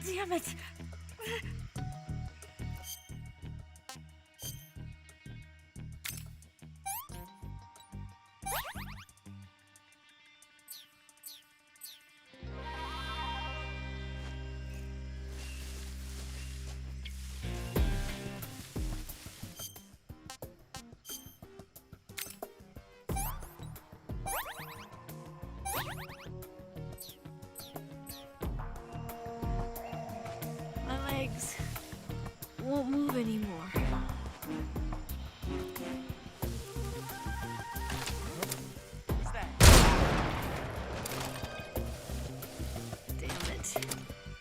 Damn it! Legs won't move anymore. What's that? Damn it.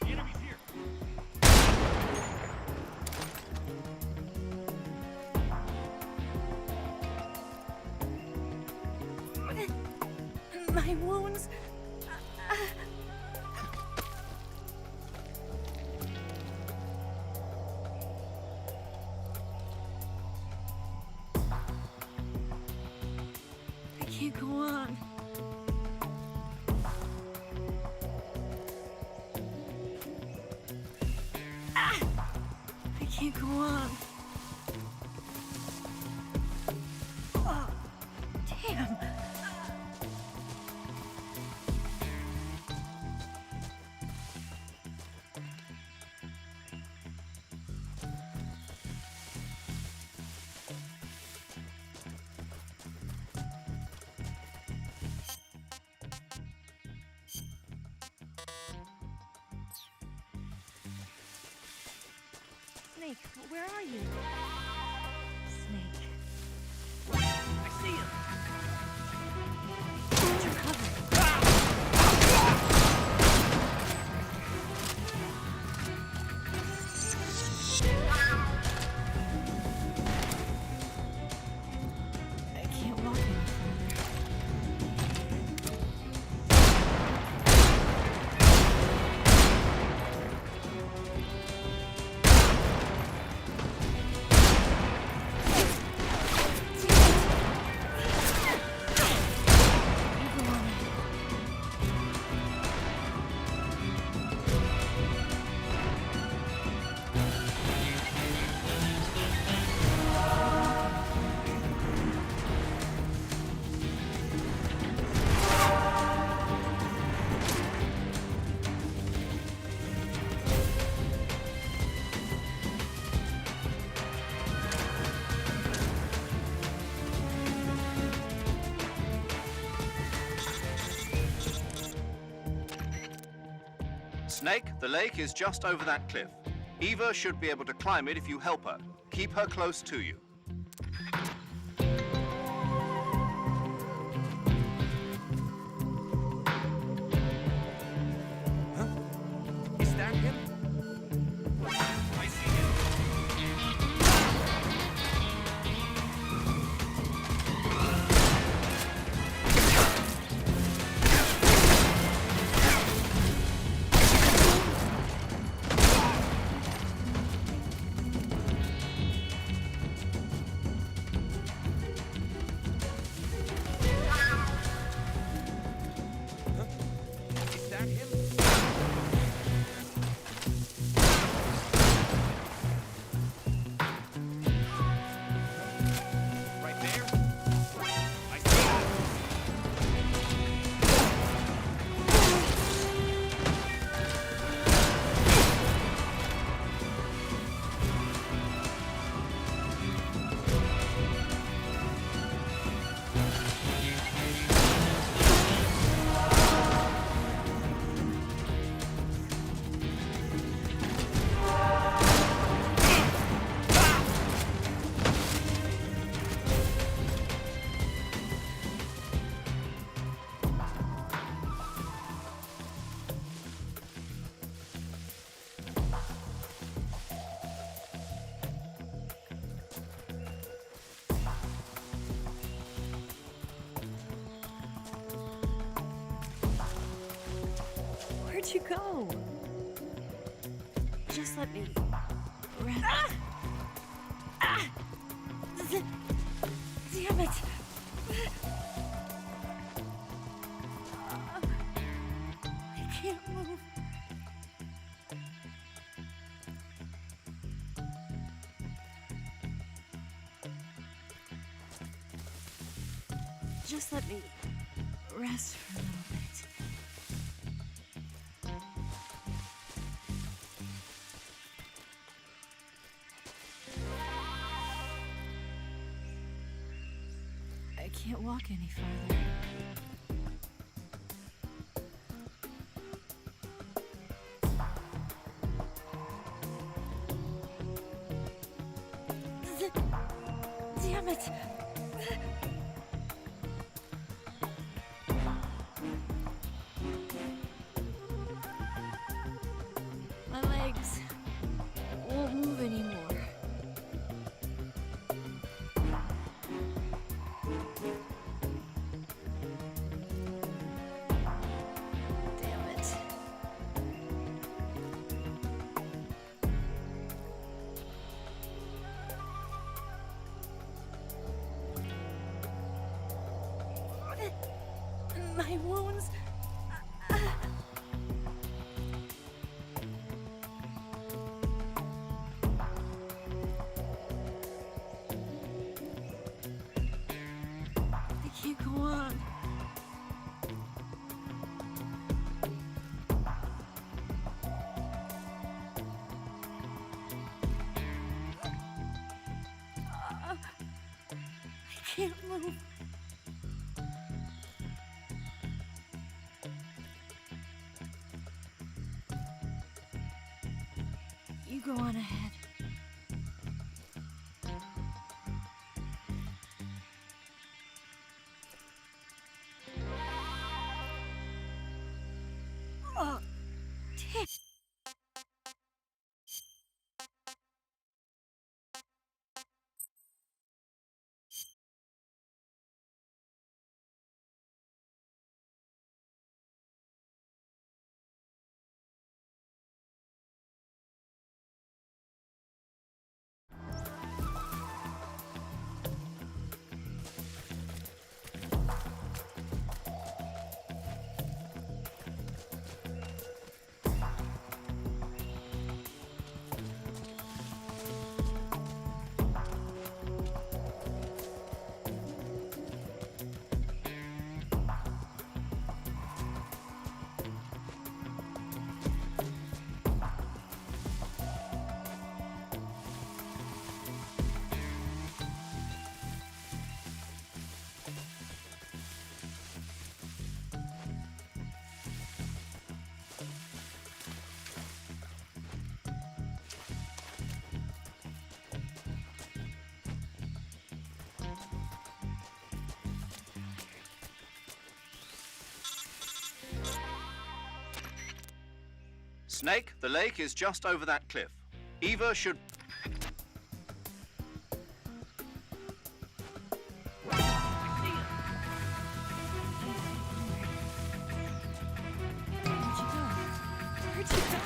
The enemy's here. My wounds. I can't go on. I can't go on. Oh, damn. Snake, where are you? Snake. I see him. You're covered. I can't walk any further. Snake, the lake is just over that cliff. Eva should be able to climb it if you help her. Keep her close to you. Is that him? I see him. Where'd you go? Just let me rest. Damn it! I can't move. Just let me rest for a little bit. I can't walk any farther. Damn it! My legs won't move anymore. Damn it. My wounds. They can't go on. I can't move. You go on ahead. Oh, damn. Snake, the lake is just over that cliff. Eva should... Where'd you go? Where'd you go?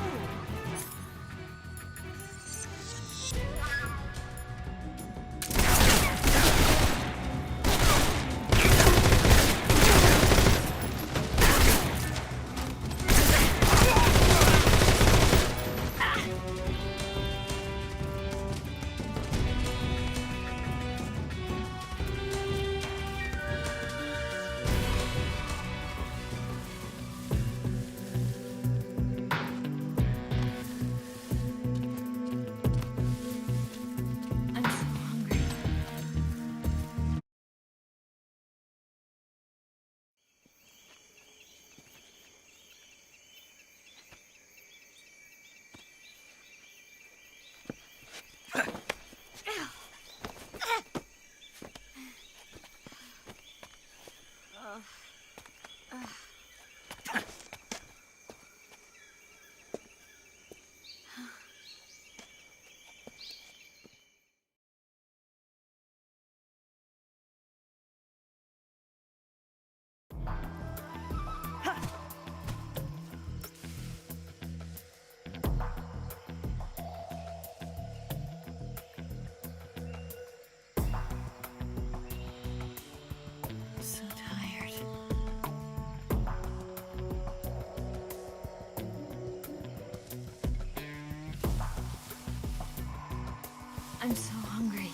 I'm so hungry.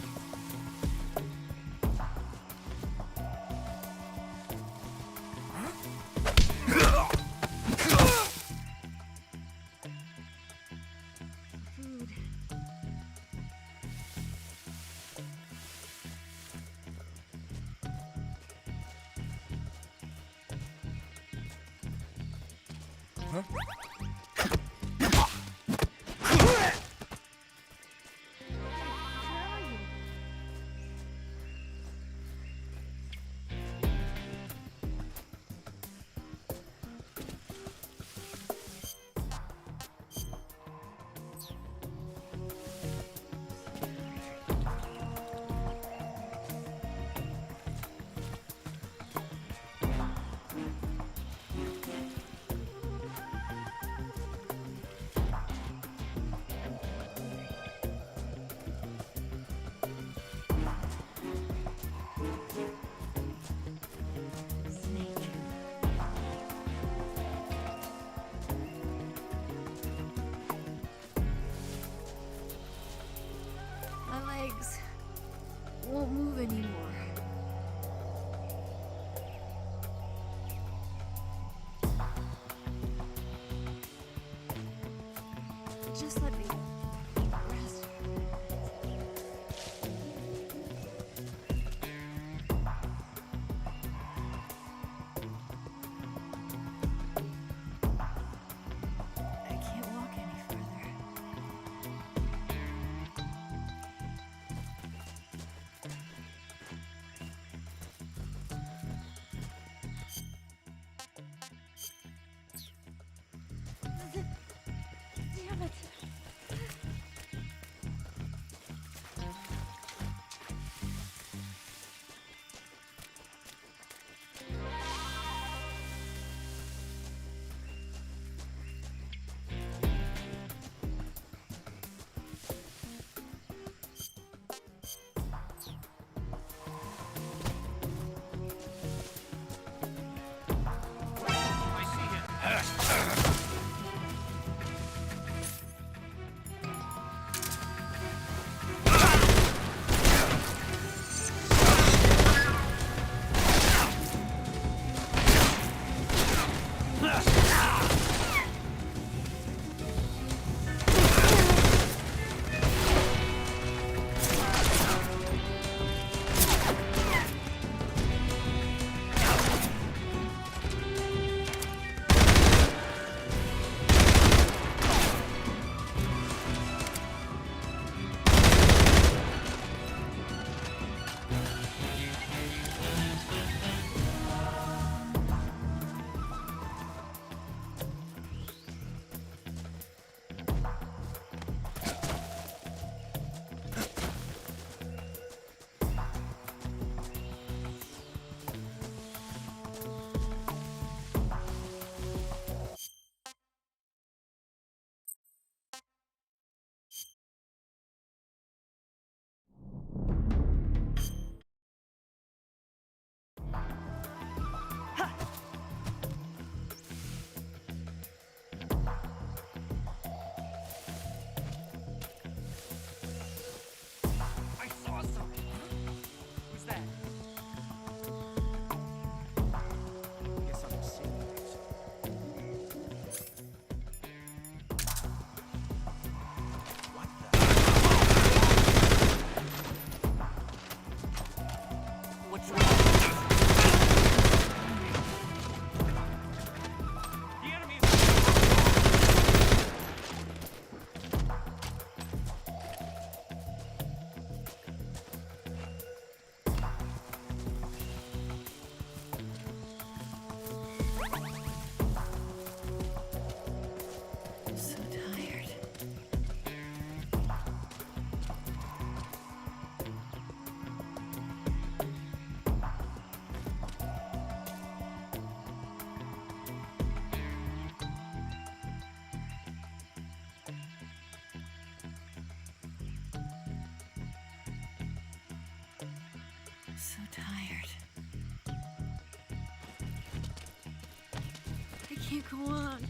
Food. Where are you? Snake. My legs won't move anymore. Just let me rest. I can't walk any further. Damn it. I see him. I saw something. Who's that? Guess I'm seeing things. What the? What's wrong? The enemy is... I'm so tired. So tired. I can't go on.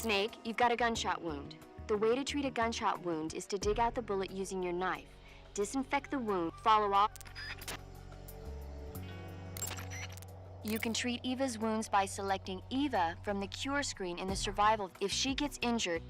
Snake, you've got a gunshot wound. The way to treat a gunshot wound is to dig out the bullet using your knife. Disinfect the wound, follow up. You can treat Eva's wounds by selecting Eva from the cure screen in the survival. If she gets injured,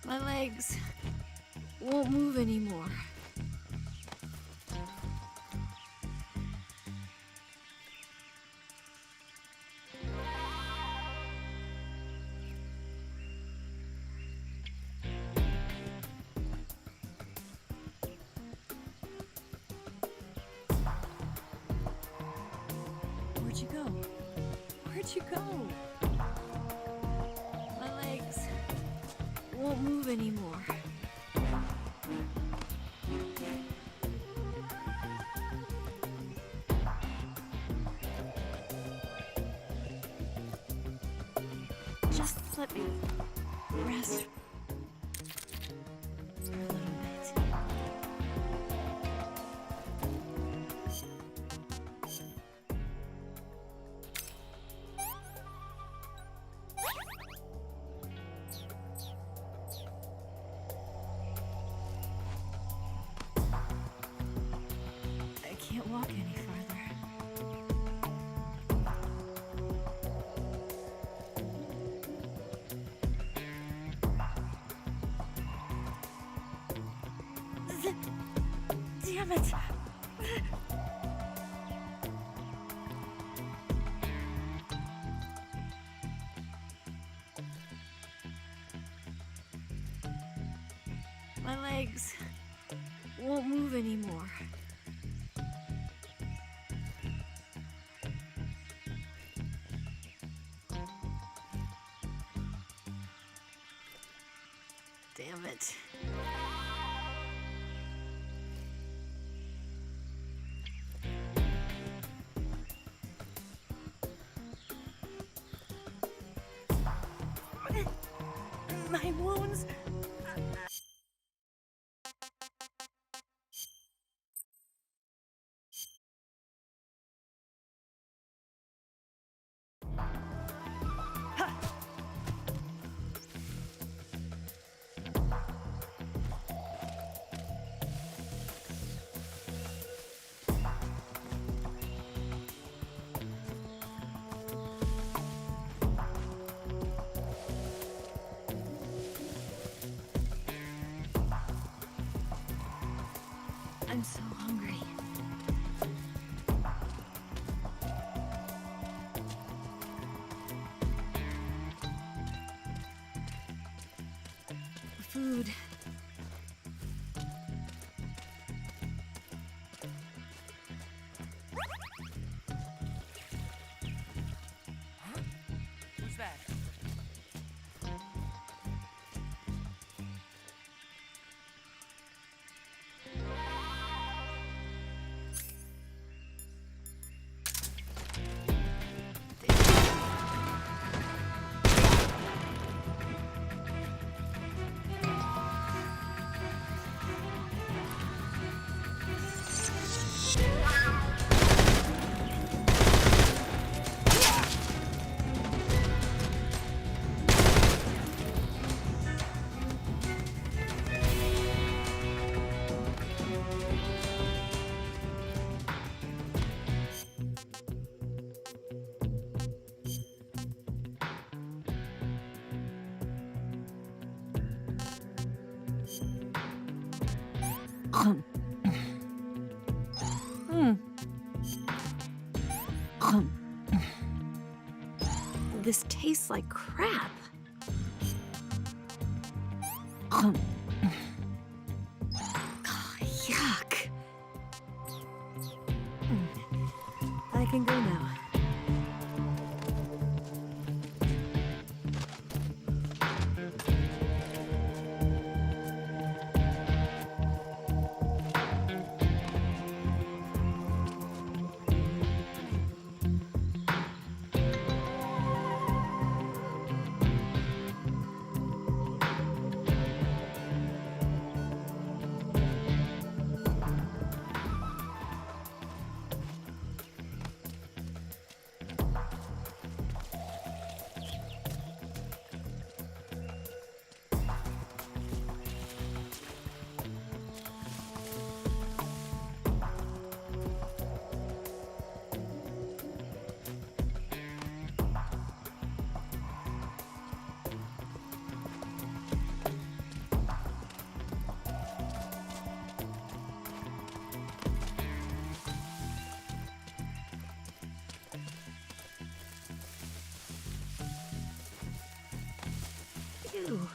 my legs won't move anymore. Where'd you go? Where'd you go? My legs won't move anymore. Just let me rest for a little bit. I can't walk any farther. Damn it! My legs won't move anymore. Damn it. My wounds. I'm so hungry. Food. Who's that? This tastes like crap. Yuck. I can go now. Ooh.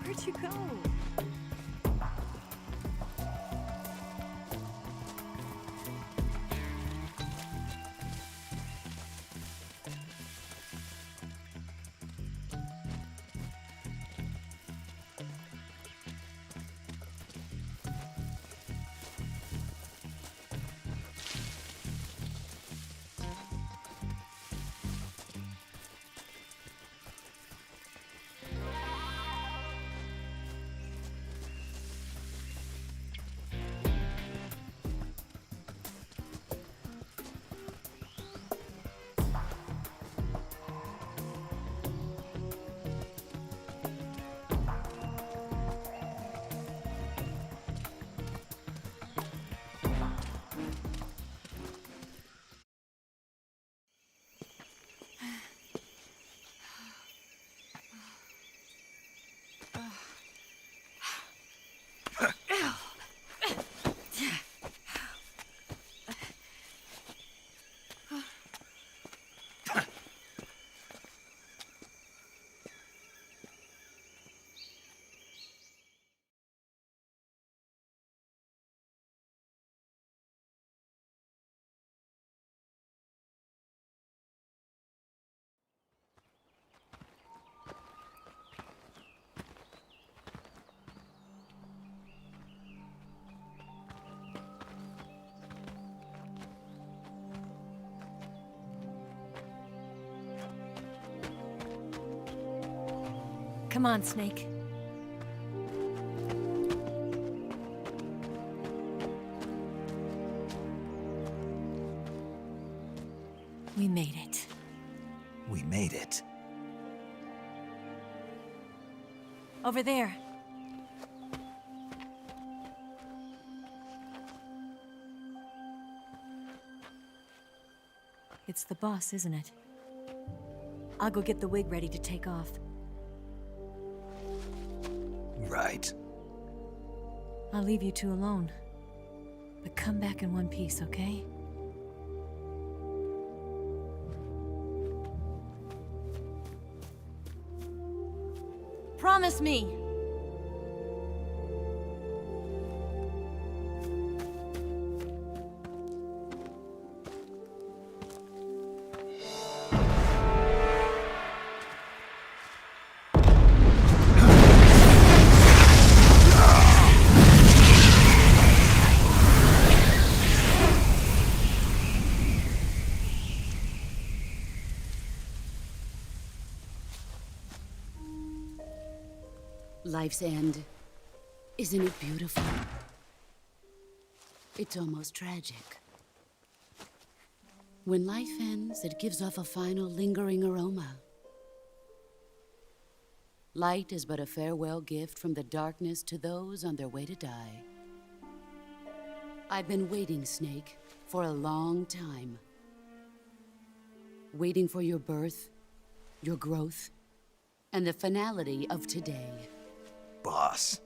Where'd you go? Come on, Snake. We made it. We made it. Over there. It's the boss, isn't it? I'll go get the wig ready to take off. Right. I'll leave you two alone. But come back in one piece, okay? Promise me! Life's end. Isn't it beautiful? It's almost tragic. When life ends, it gives off a final lingering aroma. Light is but a farewell gift from the darkness to those on their way to die. I've been waiting, Snake, for a long time. Waiting for your birth, your growth, and the finality of today. Boss.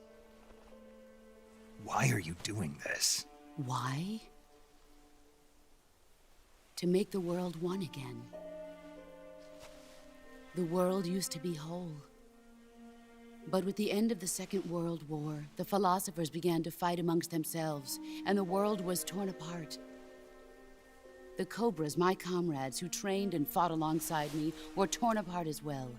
Why are you doing this? Why? To make the world one again. The world used to be whole. But with the end of the Second World War, the philosophers began to fight amongst themselves, and the world was torn apart. The Cobras, my comrades who trained and fought alongside me, were torn apart as well.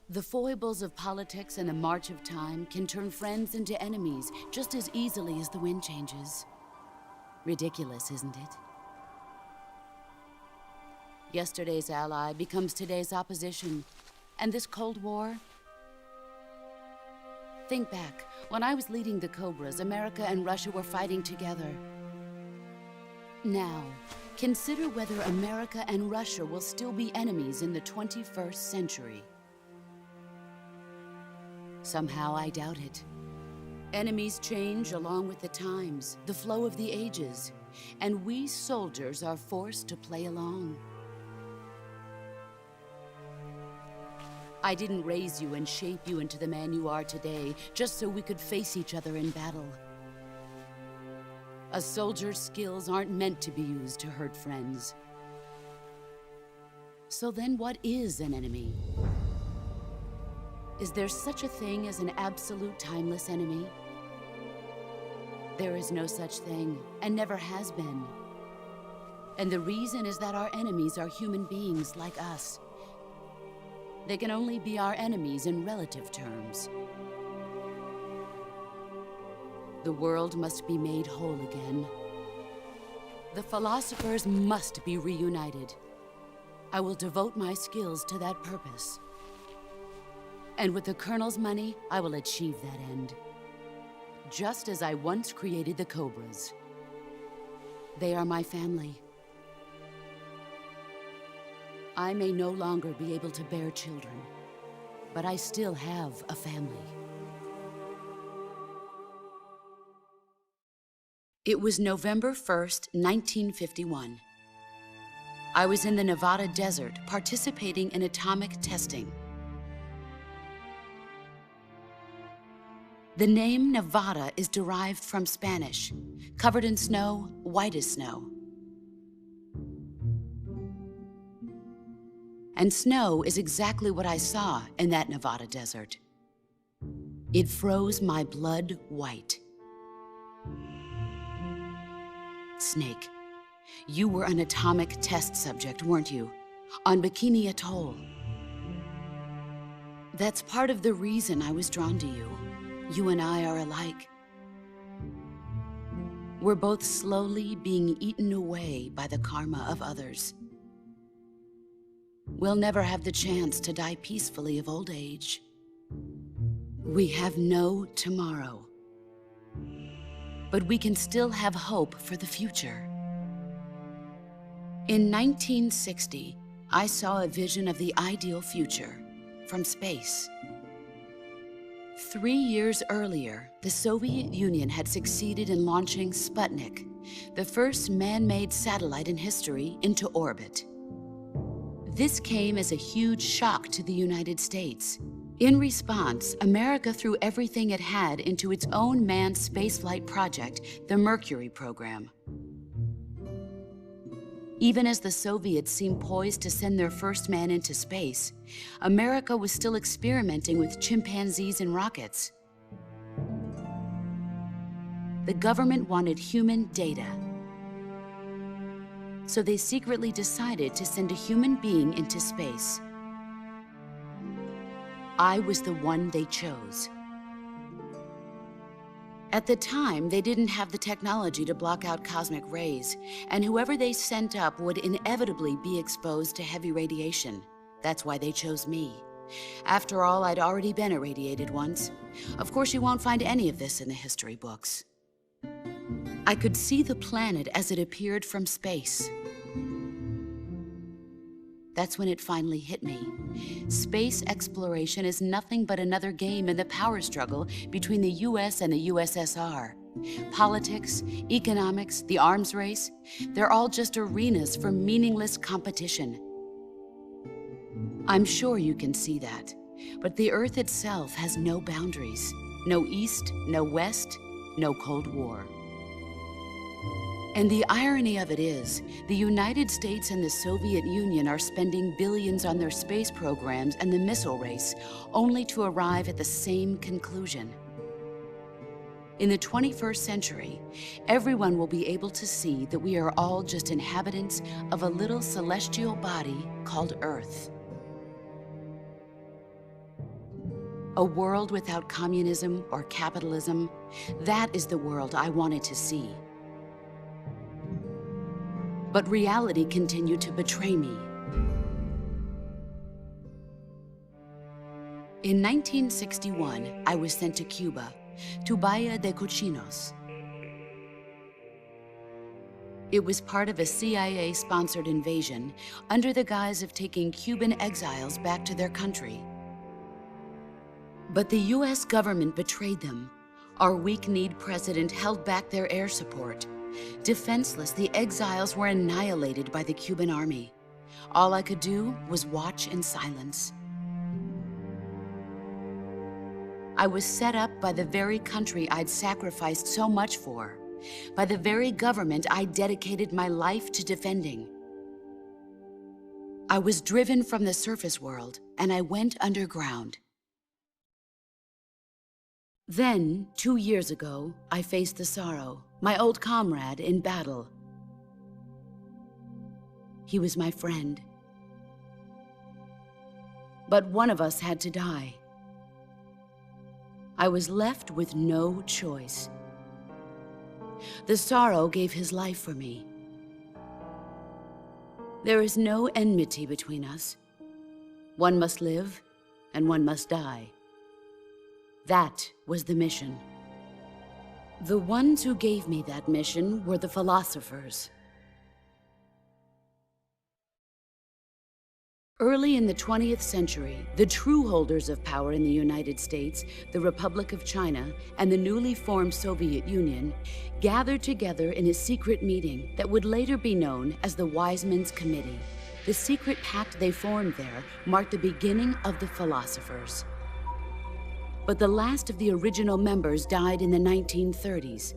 The foibles of politics and the march of time can turn friends into enemies just as easily as the wind changes. Ridiculous, isn't it? Yesterday's ally becomes today's opposition. And this Cold War? Think back. When I was leading the Cobras, America and Russia were fighting together. Now, consider whether America and Russia will still be enemies in the 21st century. Somehow I doubt it. Enemies change along with the times, the flow of the ages, and we soldiers are forced to play along. I didn't raise you and shape you into the man you are today just so we could face each other in battle. A soldier's skills aren't meant to be used to hurt friends. So then what is an enemy? Is there such a thing as an absolute timeless enemy? There is no such thing, and never has been. And the reason is that our enemies are human beings like us. They can only be our enemies in relative terms. The world must be made whole again. The philosophers must be reunited. I will devote my skills to that purpose. And with the Colonel's money, I will achieve that end. Just as I once created the Cobras. They are my family. I may no longer be able to bear children, but I still have a family. It was November 1st, 1951. I was in the Nevada desert participating in atomic testing. The name Nevada is derived from Spanish, covered in snow, white as snow. And snow is exactly what I saw in that Nevada desert. It froze my blood white. Snake, you were an atomic test subject, weren't you? On Bikini Atoll. That's part of the reason I was drawn to you. You and I are alike. We're both slowly being eaten away by the karma of others. We'll never have the chance to die peacefully of old age. We have no tomorrow. But we can still have hope for the future. In 1960, I saw a vision of the ideal future from space. 3 years earlier, the Soviet Union had succeeded in launching Sputnik, the first man-made satellite in history, into orbit. This came as a huge shock to the United States. In response, America threw everything it had into its own manned spaceflight project, the Mercury program. Even as the Soviets seemed poised to send their first man into space, America was still experimenting with chimpanzees and rockets. The government wanted human data. So they secretly decided to send a human being into space. I was the one they chose. At the time, they didn't have the technology to block out cosmic rays, and whoever they sent up would inevitably be exposed to heavy radiation. That's why they chose me. After all, I'd already been irradiated once. Of course, you won't find any of this in the history books. I could see the planet as it appeared from space. That's when it finally hit me. Space exploration is nothing but another game in the power struggle between the US and the USSR. Politics, economics, the arms race, they're all just arenas for meaningless competition. I'm sure you can see that, but the Earth itself has no boundaries. No East, no West, no Cold War. And the irony of it is, the United States and the Soviet Union are spending billions on their space programs and the missile race, only to arrive at the same conclusion. In the 21st century, everyone will be able to see that we are all just inhabitants of a little celestial body called Earth. A world without communism or capitalism, that is the world I wanted to see. But reality continued to betray me. In 1961, I was sent to Cuba, to Bahia de Cochinos. It was part of a CIA-sponsored invasion under the guise of taking Cuban exiles back to their country. But the US government betrayed them. Our weak-kneed president held back their air support. Defenseless, the exiles were annihilated by the Cuban army. All I could do was watch in silence. I was set up by the very country I'd sacrificed so much for, by the very government I dedicated my life to defending. I was driven from the surface world, and I went underground. Then, 2 years ago, I faced the Sorrow, my old comrade in battle. He was my friend. But one of us had to die. I was left with no choice. The Sorrow gave his life for me. There is no enmity between us. One must live, and one must die. That was the mission. The ones who gave me that mission were the philosophers. Early in the 20th century, the true holders of power in the United States, the Republic of China, and the newly formed Soviet Union gathered together in a secret meeting that would later be known as the Wise Men's Committee. The secret pact they formed there marked the beginning of the philosophers. But the last of the original members died in the 1930s.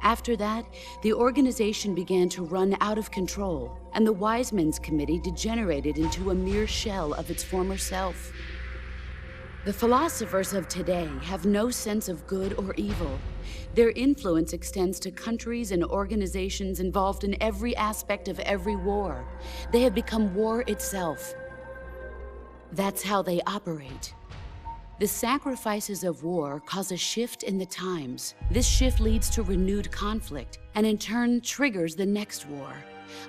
After that, the organization began to run out of control, and the Wise Men's Committee degenerated into a mere shell of its former self. The philosophers of today have no sense of good or evil. Their influence extends to countries and organizations involved in every aspect of every war. They have become war itself. That's how they operate. The sacrifices of war cause a shift in the times. This shift leads to renewed conflict, and in turn triggers the next war.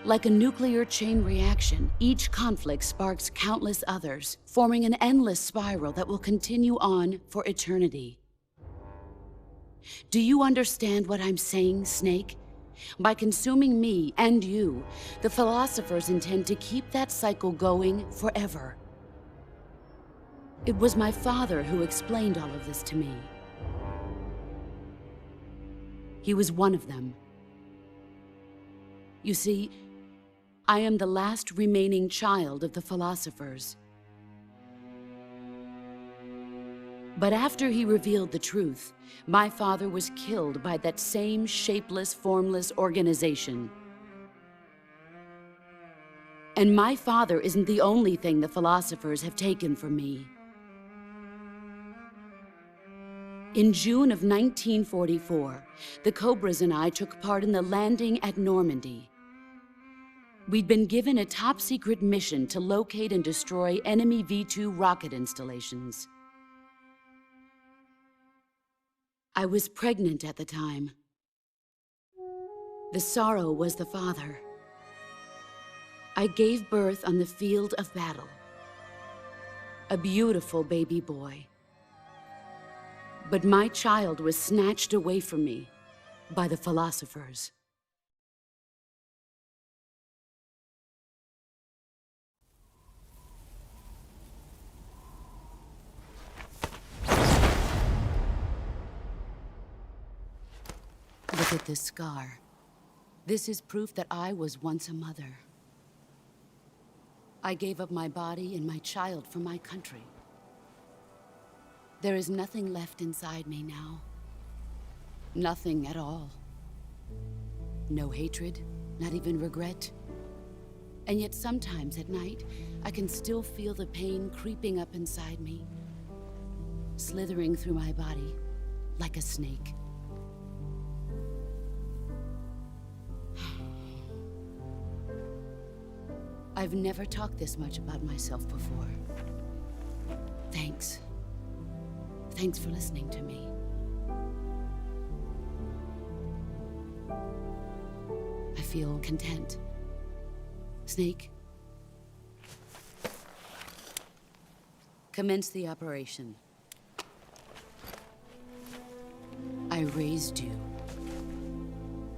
Like a nuclear chain reaction, each conflict sparks countless others, forming an endless spiral that will continue on for eternity. Do you understand what I'm saying, Snake? By consuming me and you, the philosophers intend to keep that cycle going forever. It was my father who explained all of this to me. He was one of them. You see, I am the last remaining child of the philosophers. But after he revealed the truth, my father was killed by that same shapeless, formless organization. And my father isn't the only thing the philosophers have taken from me. In June of 1944, the Cobras and I took part in the landing at Normandy. We'd been given a top-secret mission to locate and destroy enemy V-2 rocket installations. I was pregnant at the time. The Sorrow was the father. I gave birth on the field of battle. A beautiful baby boy. But my child was snatched away from me by the philosophers. Look at this scar. This is proof that I was once a mother. I gave up my body and my child for my country. There is nothing left inside me now. Nothing at all. No hatred, not even regret. And yet sometimes at night, I can still feel the pain creeping up inside me, slithering through my body like a snake. I've never talked this much about myself before. Thanks. Thanks for listening to me. I feel content. Snake, commence the operation. I raised you.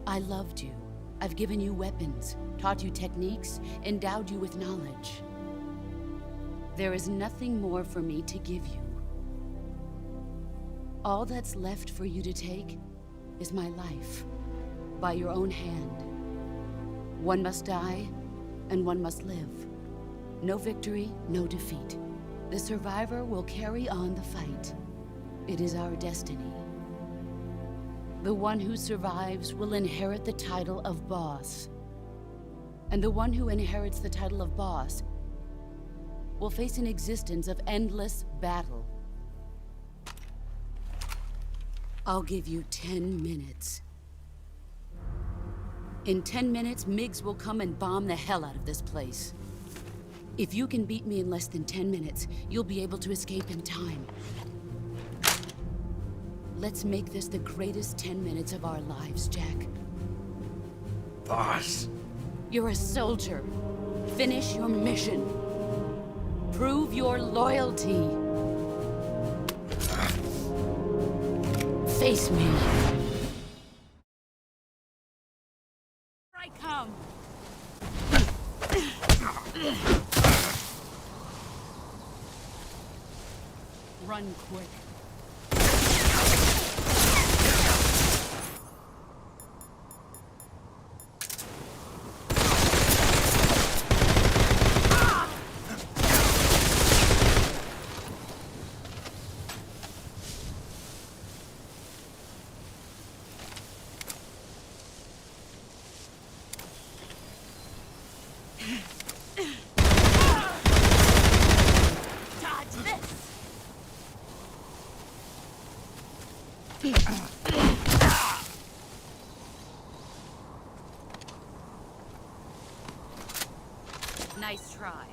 I loved you. I've given you weapons, taught you techniques, endowed you with knowledge. There is nothing more for me to give you. All that's left for you to take is my life, by your own hand. One must die, and one must live. No victory, no defeat. The survivor will carry on the fight. It is our destiny. The one who survives will inherit the title of boss. And the one who inherits the title of boss will face an existence of endless battle. I'll give you 10 minutes. In 10 minutes, MiGs will come and bomb the hell out of this place. If you can beat me in less than 10 minutes, you'll be able to escape in time. Let's make this the greatest 10 minutes of our lives, Jack. Boss. You're a soldier. Finish your mission. Prove your loyalty. Face me. Here I come. Run quick. Nice try.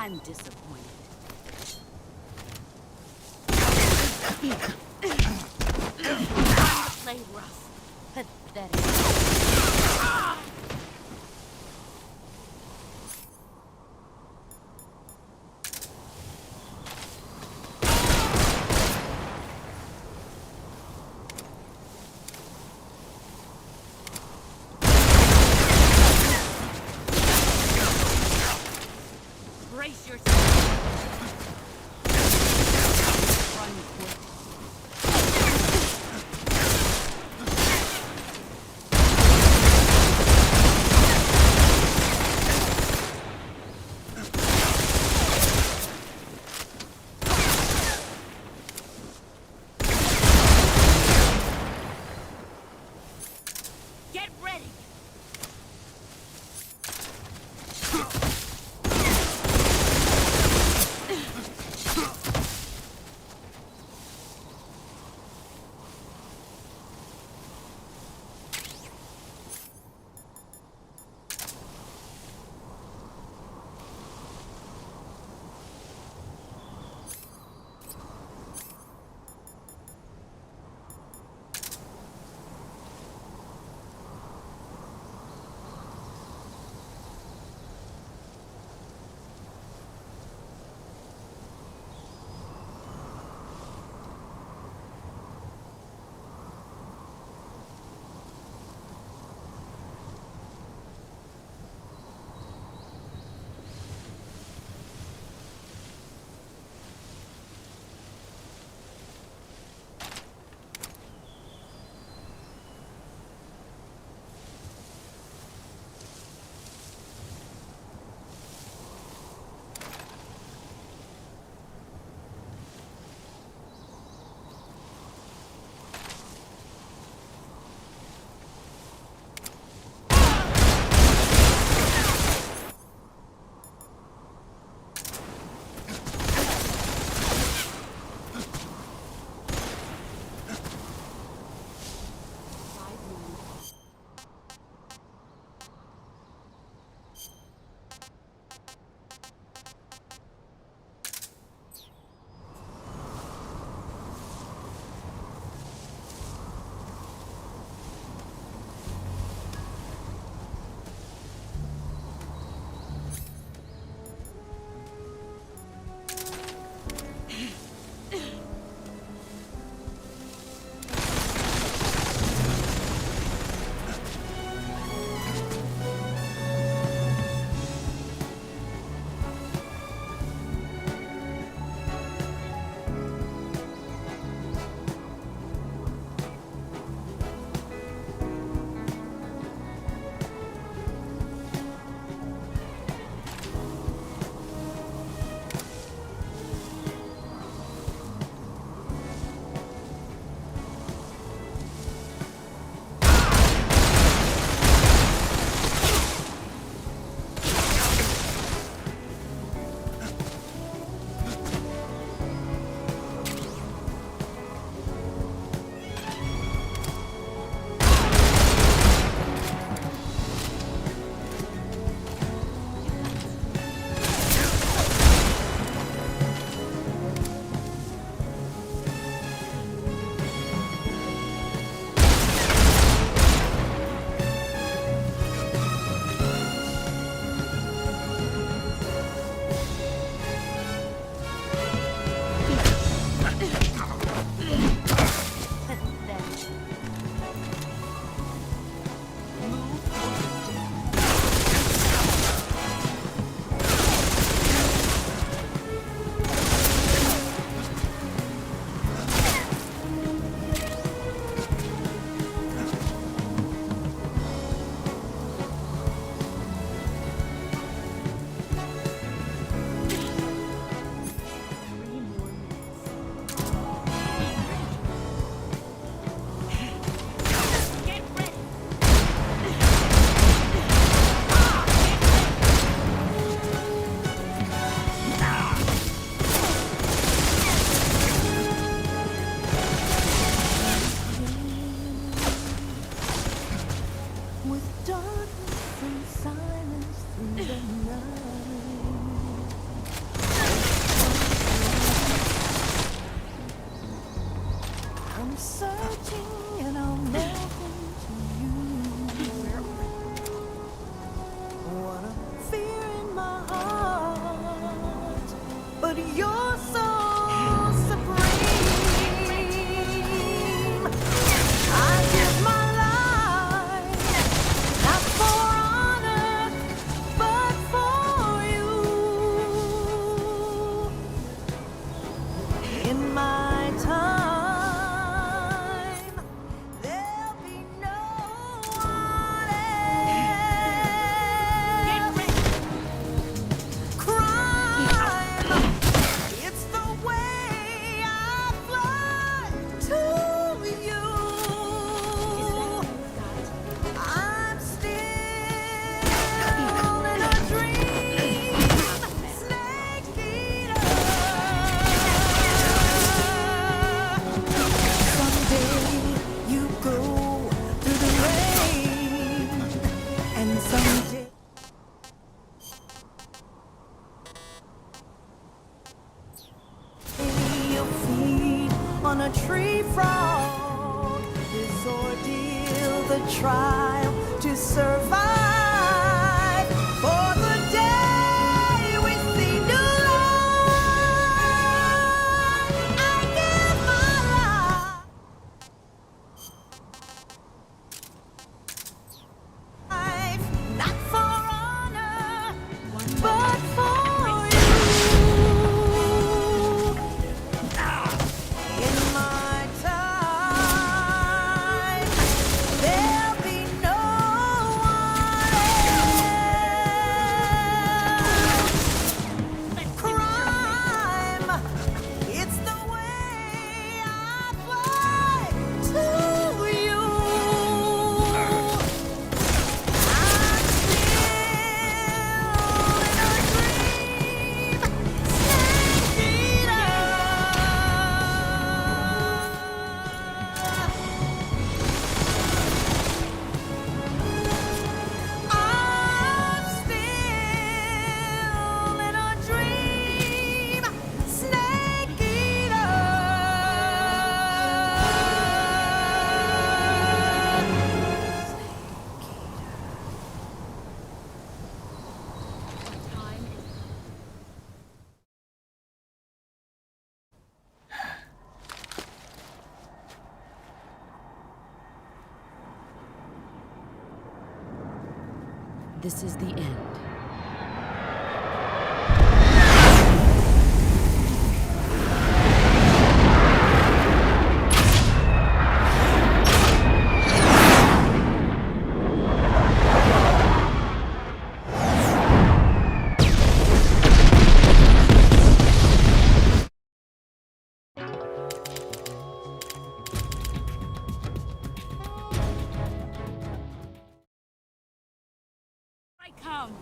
I'm disappointed. Time to play rough. Pathetic. Brace yourself. Run quick. Get ready. trial to survive. For the day we see new light, I give my life, not for honor, but for you. In my time, there'll be no one else. Crime, it's the way I fly to you. I'm still in a dream, snake eater. This is the end. I come.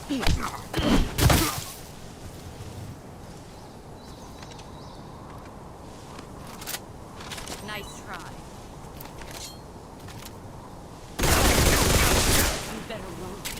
Nice try. You better run.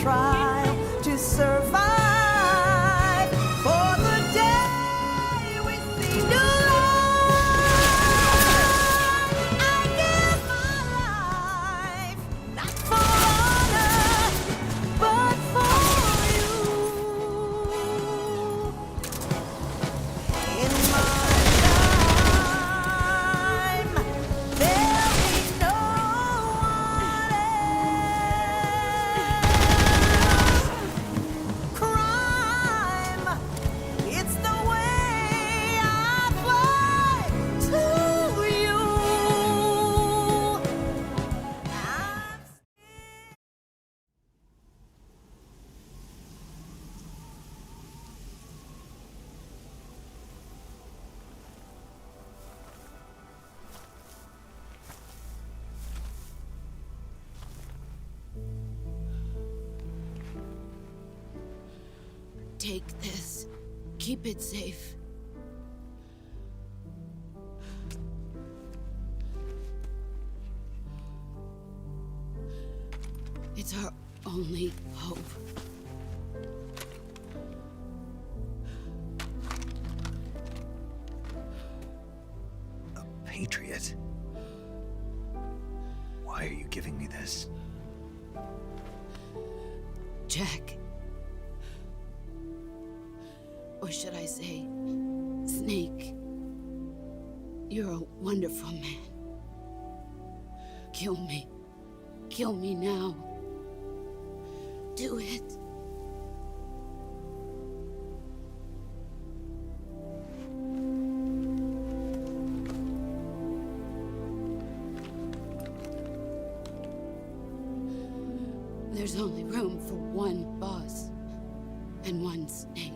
try to survive. For the day we see new life, I give my life, not for honor, but for you. In my time, there'll be no one else. Crime, it's the way I fly to you. I'm Take this. Keep it safe. It's our only hope. A patriot? Why are you giving me this? Jack. Or should I say, Snake. You're a wonderful man. Kill me. Kill me now. Do it. There's only room for one boss and one snake.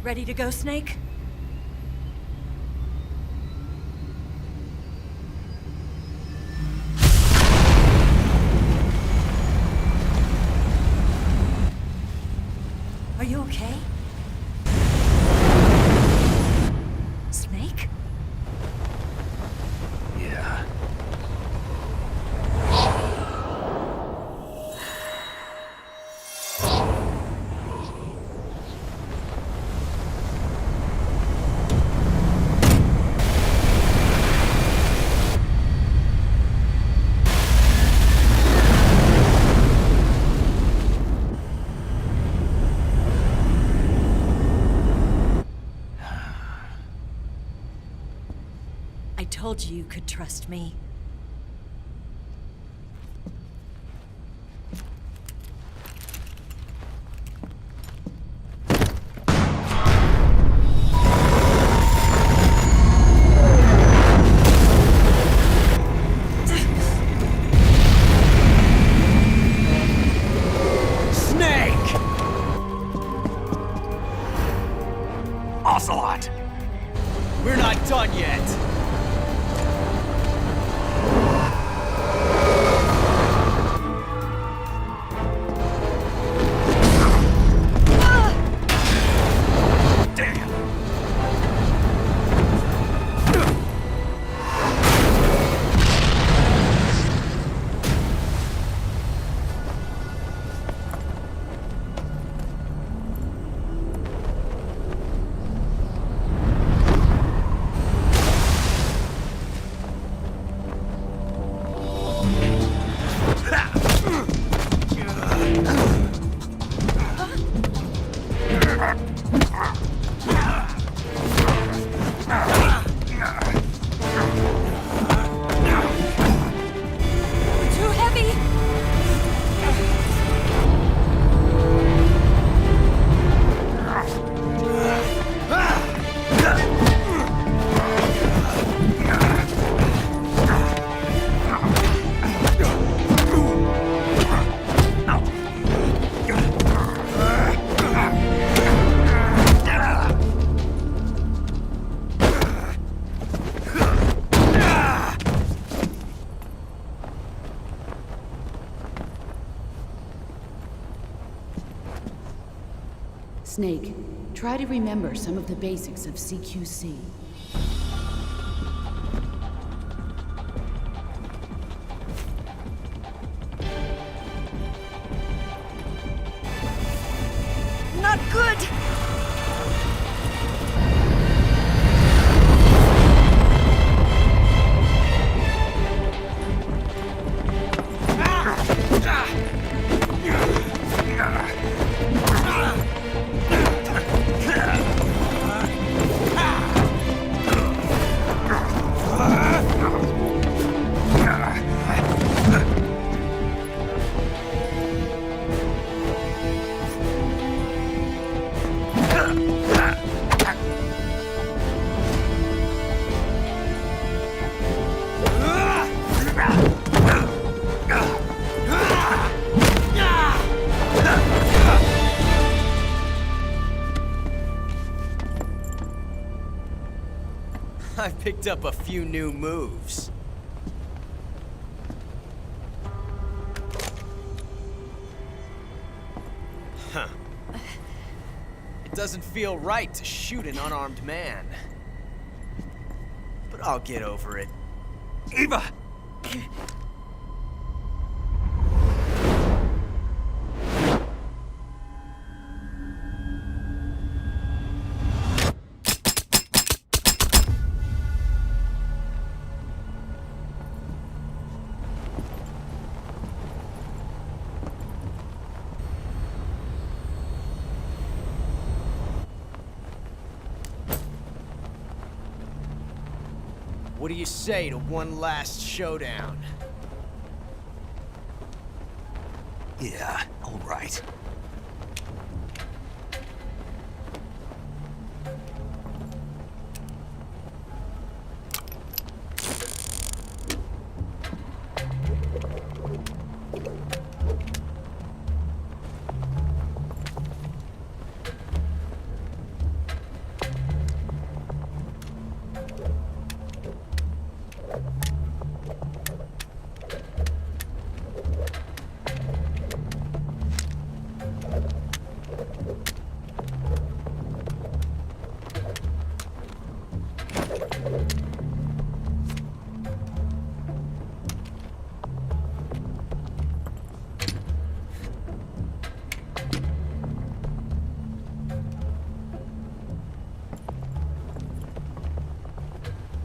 Ready to go, Snake? Are you okay? Snake? Yeah. I told you you could trust me. Snake! Ocelot! We're not done yet. Too heavy! Snake, try to remember some of the basics of CQC. Not good! I've picked up a few new moves. Huh. It doesn't feel right to shoot an unarmed man. But I'll get over it. Eva! What do you say to one last showdown? Yeah, all right.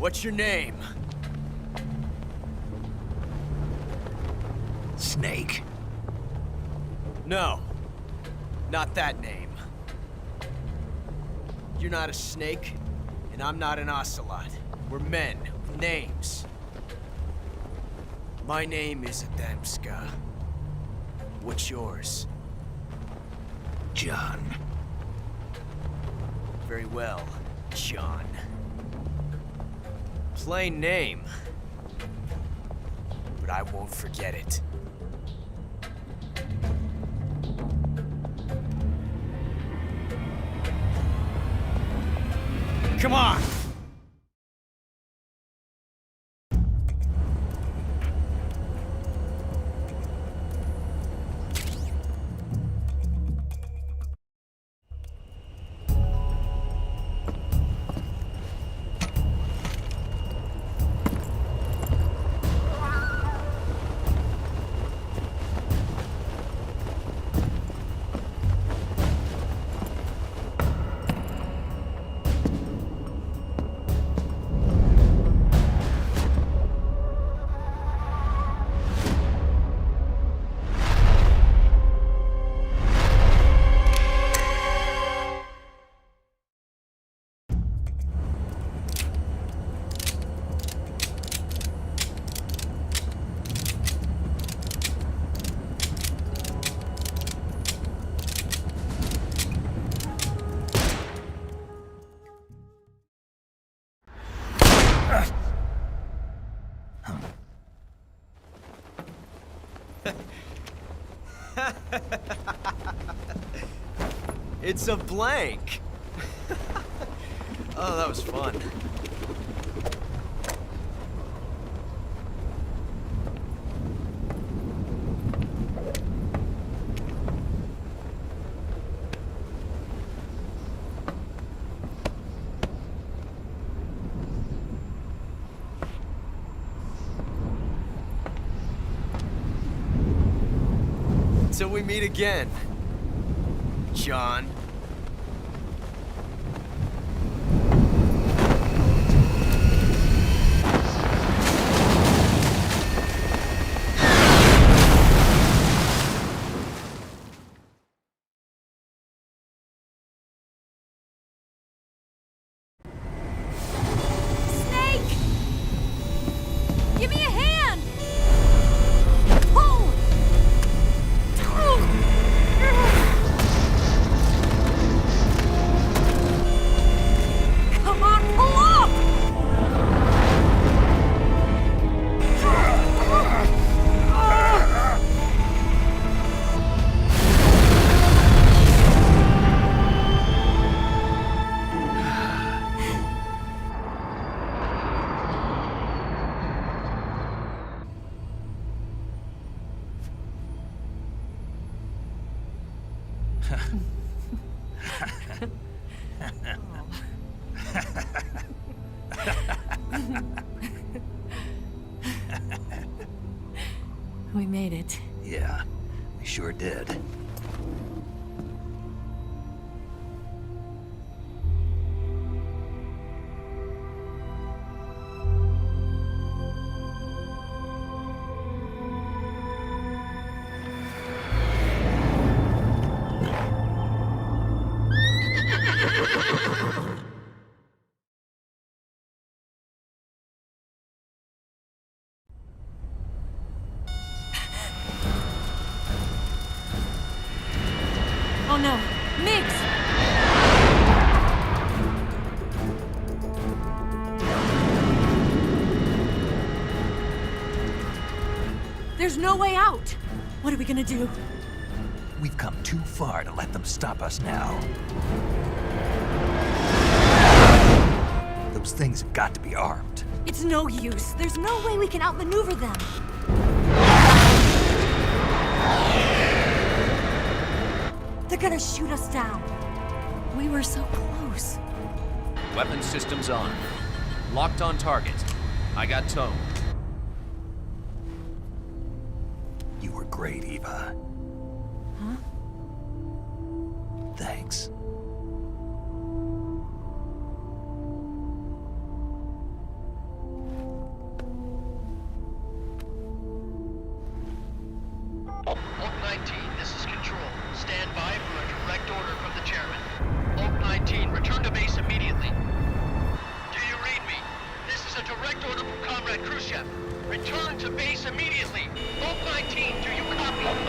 What's your name? Snake. No. Not that name. You're not a snake, and I'm not an ocelot. We're men with names. My name is Adamska. What's yours? John. Very well, John. Plain name. But I won't forget it. Come on! It's a blank. Oh, that was fun. Till we meet again, John. Snake! Give me a hand! Pull! Come on, pull up! We made it. Yeah, we sure did. Oh no, Miggs! There's no way out! What are we gonna do? We've come too far to let them stop us now. Those things have got to be armed. It's no use. There's no way we can outmaneuver them. They're gonna shoot us down. We were so close. Weapon systems on. Locked on target. I got tone. You were great, Eva. Huh?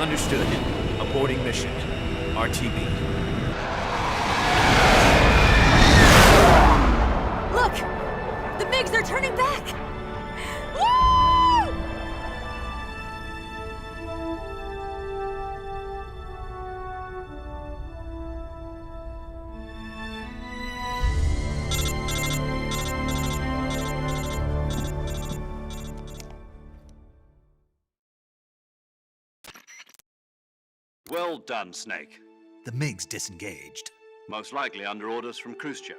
Understood. Aborting mission. RTB. Look! The MiGs are turning back! Woo! Well done, Snake. The MiGs disengaged. Most likely under orders from Khrushchev.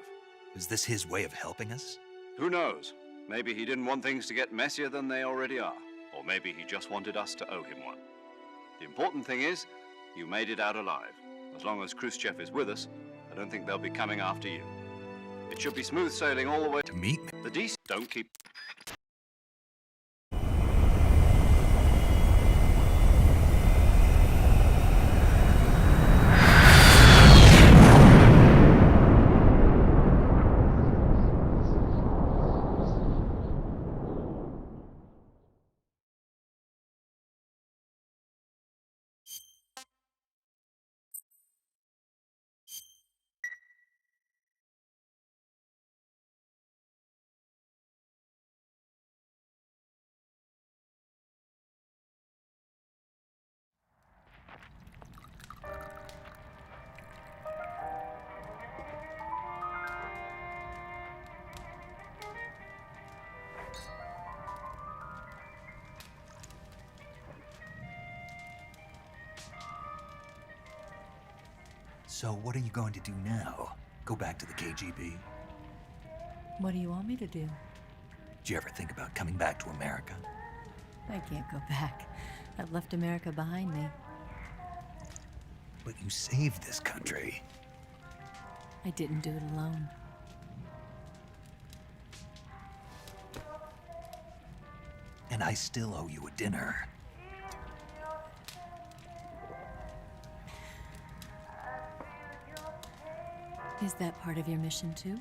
Is this his way of helping us? Who knows? Maybe he didn't want things to get messier than they already are. Or maybe he just wanted us to owe him one. The important thing is, you made it out alive. As long as Khrushchev is with us, I don't think they'll be coming after you. It should be smooth sailing all the way To meet me? the DC. Don't keep... So what are you going to do now? Go back to the KGB? What do you want me to do? Did you ever think about coming back to America? I can't go back. I've left America behind me. But you saved this country. I didn't do it alone. And I still owe you a dinner. Is that part of your mission too?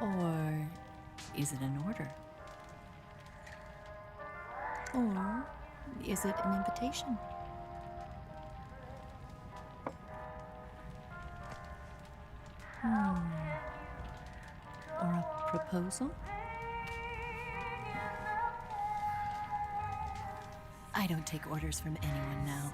Or is it an order? Or is it an invitation? Or a proposal? I don't take orders from anyone now.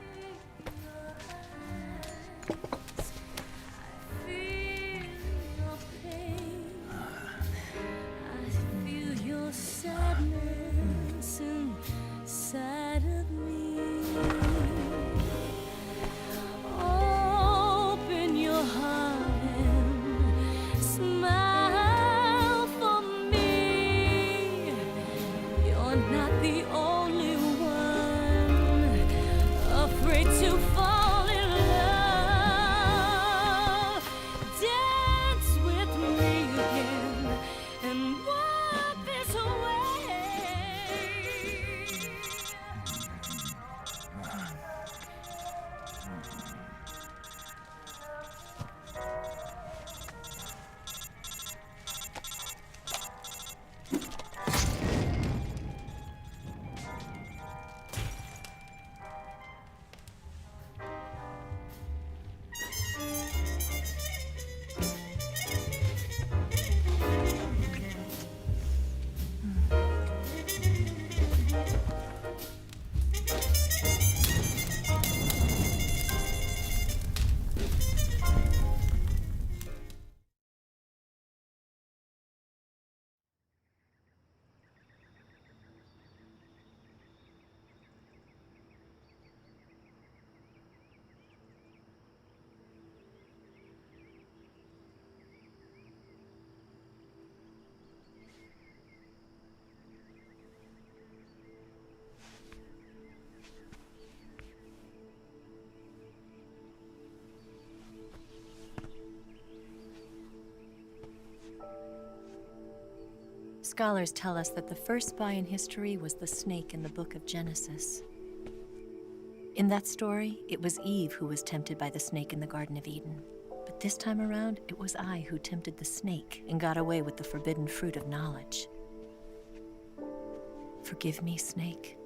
Scholars tell us that the first spy in history was the snake in the book of Genesis. In that story, it was Eve who was tempted by the snake in the Garden of Eden. But this time around, it was I who tempted the snake and got away with the forbidden fruit of knowledge. Forgive me, Snake.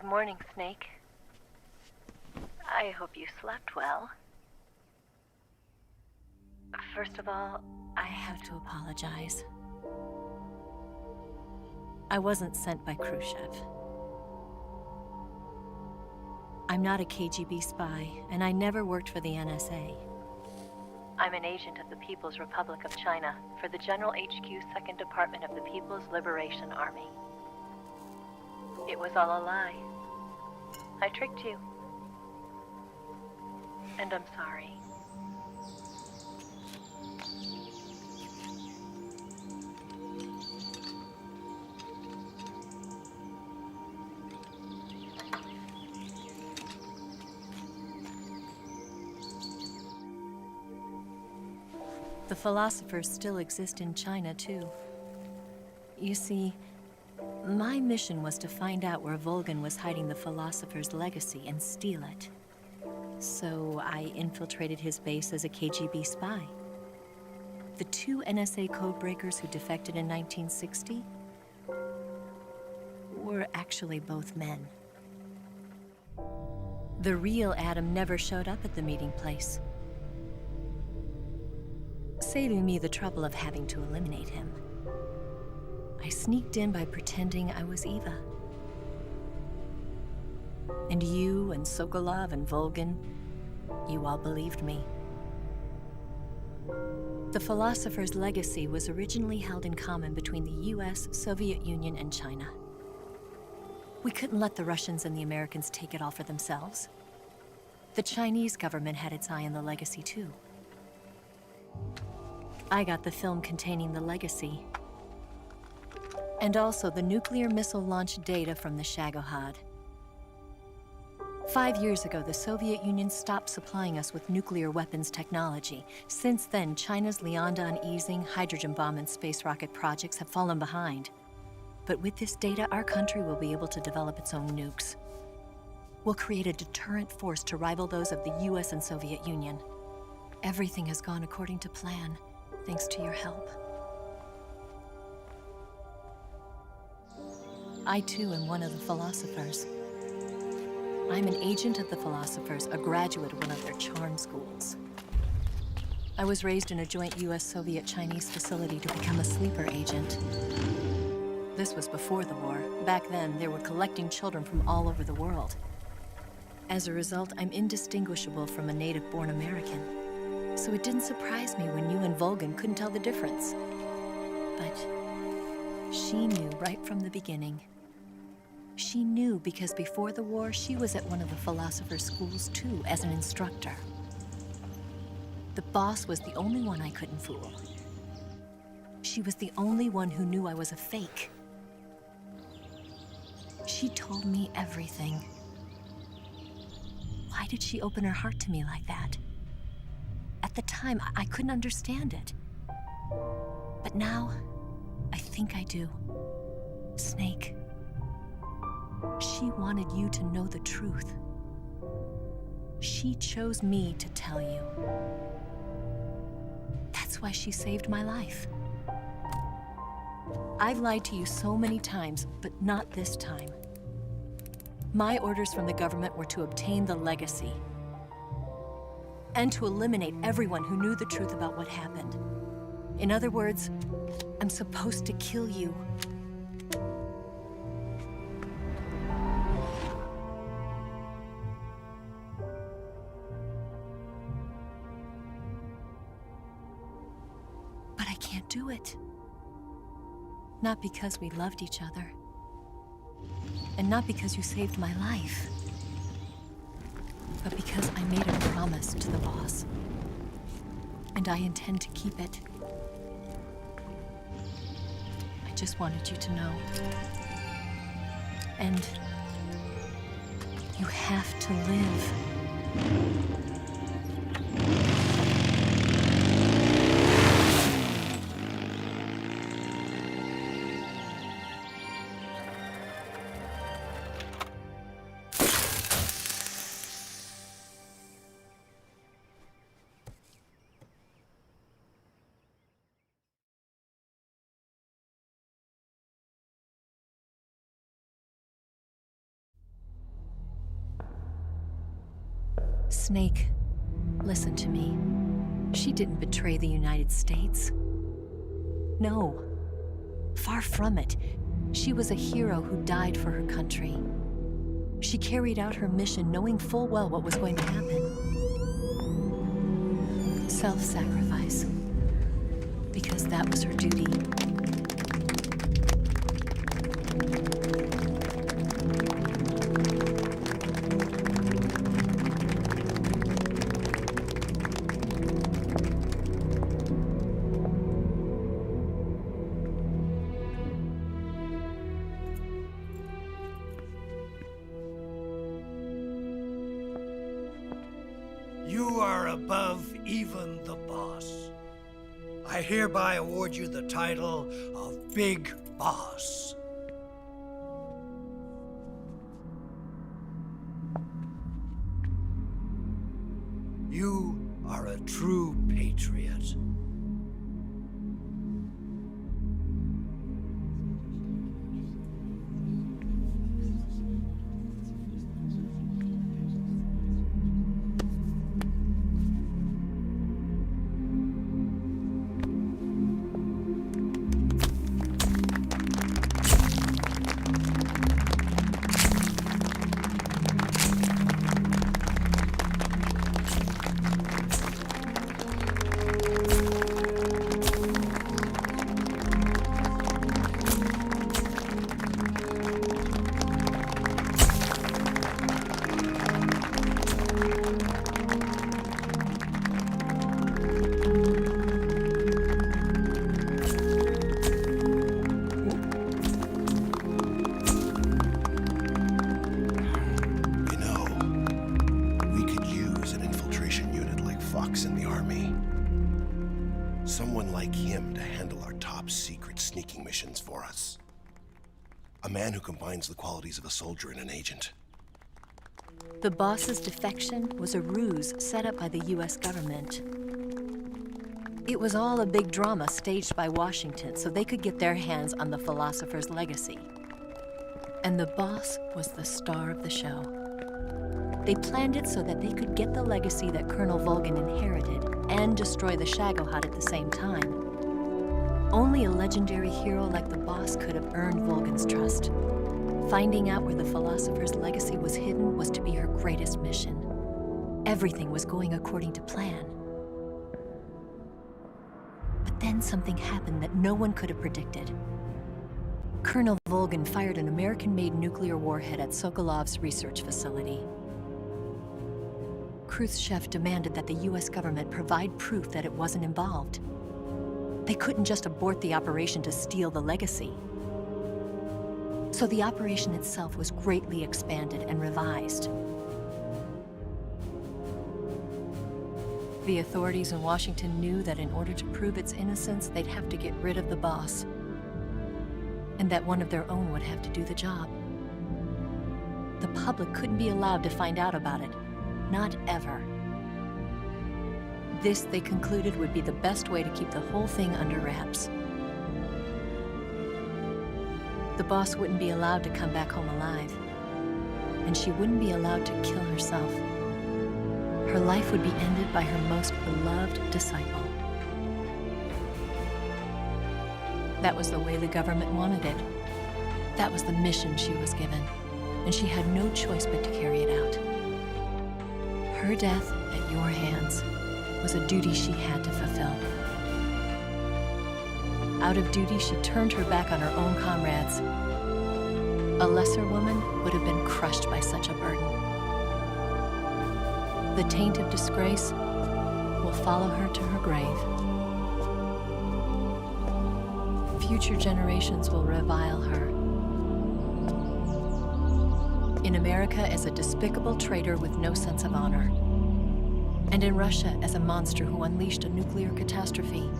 Good morning, Snake. I hope you slept well. First of all, I have to apologize. I wasn't sent by Khrushchev. I'm not a KGB spy, and I never worked for the NSA. I'm an agent of the People's Republic of China for the General HQ 2nd Department of the People's Liberation Army. It was all a lie. I tricked you. And I'm sorry. The philosophers still exist in China, too. You see, my mission was to find out where Volgan was hiding the philosopher's legacy and steal it. So I infiltrated his base as a KGB spy. The 2 NSA codebreakers who defected in 1960 were actually both men. The real Adam never showed up at the meeting place, saving me the trouble of having to eliminate him. I sneaked in by pretending I was Eva. And you and Sokolov and Volgan, you all believed me. The philosopher's legacy was originally held in common between the US, Soviet Union, and China. We couldn't let the Russians and the Americans take it all for themselves. The Chinese government had its eye on the legacy, too. I got the film containing the legacy, and also the nuclear missile launch data from the Shagohod. 5 years ago, the Soviet Union stopped supplying us with nuclear weapons technology. Since then, China's Liaodong easing, hydrogen bomb, and space rocket projects have fallen behind. But with this data, our country will be able to develop its own nukes. We'll create a deterrent force to rival those of the US and Soviet Union. Everything has gone according to plan, thanks to your help. I, too, am one of the philosophers. I'm an agent of the philosophers, a graduate of one of their charm schools. I was raised in a joint US-Soviet-Chinese facility to become a sleeper agent. This was before the war. Back then, they were collecting children from all over the world. As a result, I'm indistinguishable from a native-born American. So it didn't surprise me when you and Volgan couldn't tell the difference. But she knew right from the beginning. She knew because before the war, she was at one of the philosopher's schools too, as an instructor. The boss was the only one I couldn't fool. She was the only one who knew I was a fake. She told me everything. Why did she open her heart to me like that? At the time, I couldn't understand it. But now, I think I do. Snake. She wanted you to know the truth. She chose me to tell you. That's why she saved my life. I've lied to you so many times, but not this time. My orders from the government were to obtain the legacy and to eliminate everyone who knew the truth about what happened. In other words, I'm supposed to kill you. But I can't do it. Not because we loved each other. And not because you saved my life. But because I made a promise to the boss. And I intend to keep it. I just wanted you to know. And you have to live. Snake, listen to me. She didn't betray the United States. No. Far from it. She was a hero who died for her country. She carried out her mission knowing full well what was going to happen. Self-sacrifice. Because that was her duty. You are above even the boss. I hereby award you the title of Big Boss. You are a true patriot. Someone like him to handle our top secret sneaking missions for us. A man who combines the qualities of a soldier and an agent. The boss's defection was a ruse set up by the US government. It was all a big drama staged by Washington so they could get their hands on the philosopher's legacy. And the boss was the star of the show. They planned it so that they could get the legacy that Colonel Volgin inherited and destroy the Shagohod at the same time. Only a legendary hero like the boss could have earned Volgin's trust. Finding out where the philosopher's legacy was hidden was to be her greatest mission. Everything was going according to plan. But then something happened that no one could have predicted. Colonel Volgin fired an American-made nuclear warhead at Sokolov's research facility. Khrushchev demanded that the US government provide proof that it wasn't involved. They couldn't just abort the operation to steal the legacy. So the operation itself was greatly expanded and revised. The authorities in Washington knew that in order to prove its innocence, they'd have to get rid of the boss, and that one of their own would have to do the job. The public couldn't be allowed to find out about it. Not ever. This, they concluded, would be the best way to keep the whole thing under wraps. The boss wouldn't be allowed to come back home alive, and she wouldn't be allowed to kill herself. Her life would be ended by her most beloved disciple. That was the way the government wanted it. That was the mission she was given, and she had no choice but to carry it out. Her death at your hands was a duty she had to fulfill. Out of duty, she turned her back on her own comrades. A lesser woman would have been crushed by such a burden. The taint of disgrace will follow her to her grave. Future generations will revile her. In America as a despicable traitor with no sense of honor. And in Russia as a monster who unleashed a nuclear catastrophe.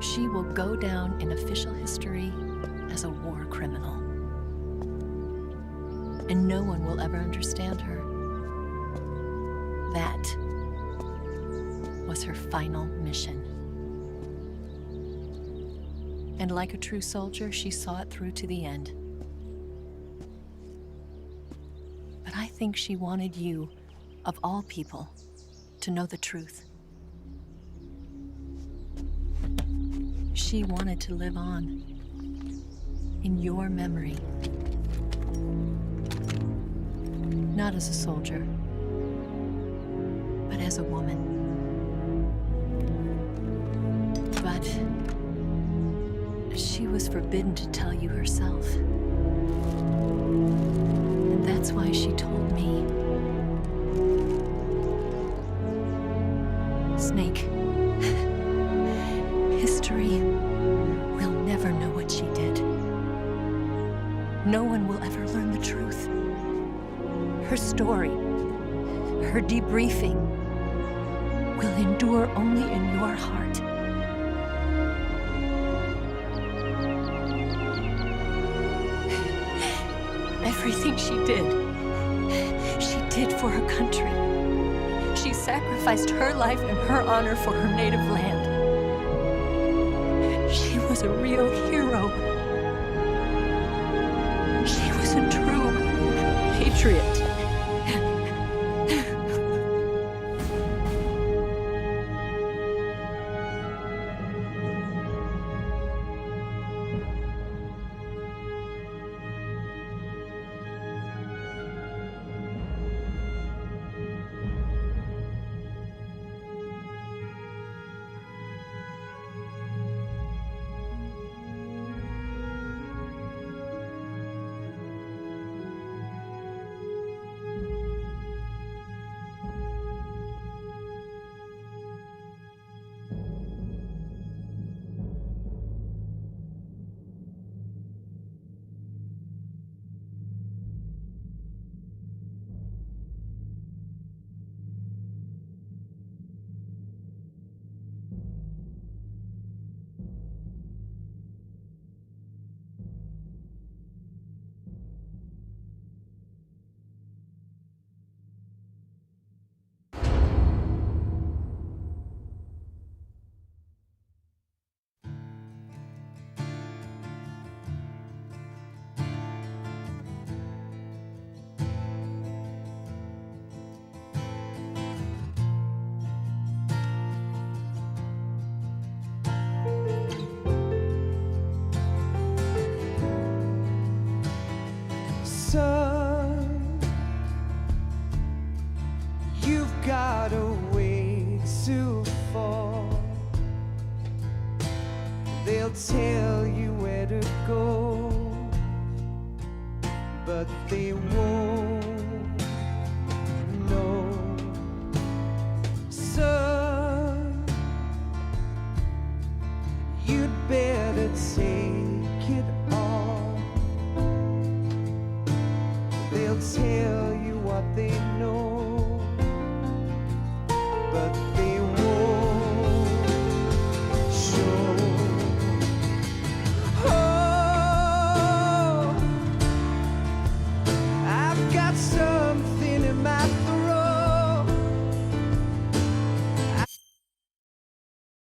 She will go down in official history as a war criminal. And no one will ever understand her. That was her final mission. And like a true soldier, she saw it through to the end. But I think she wanted you, of all people, to know the truth. She wanted to live on in your memory. Not as a soldier, but as a woman. But she was forbidden to tell you herself. And that's why she told me. Snake, history will never know what she did. No one will ever learn the truth. Her story, her debriefing, will endure only in your heart. Everything she did for her country. She sacrificed her life and her honor for her native land. She was a real hero. She was a true patriot. Son, you've got a way to fall. They'll tell you where to go, but they won't know. Son, you'd better take it all. They'll tell you what they know,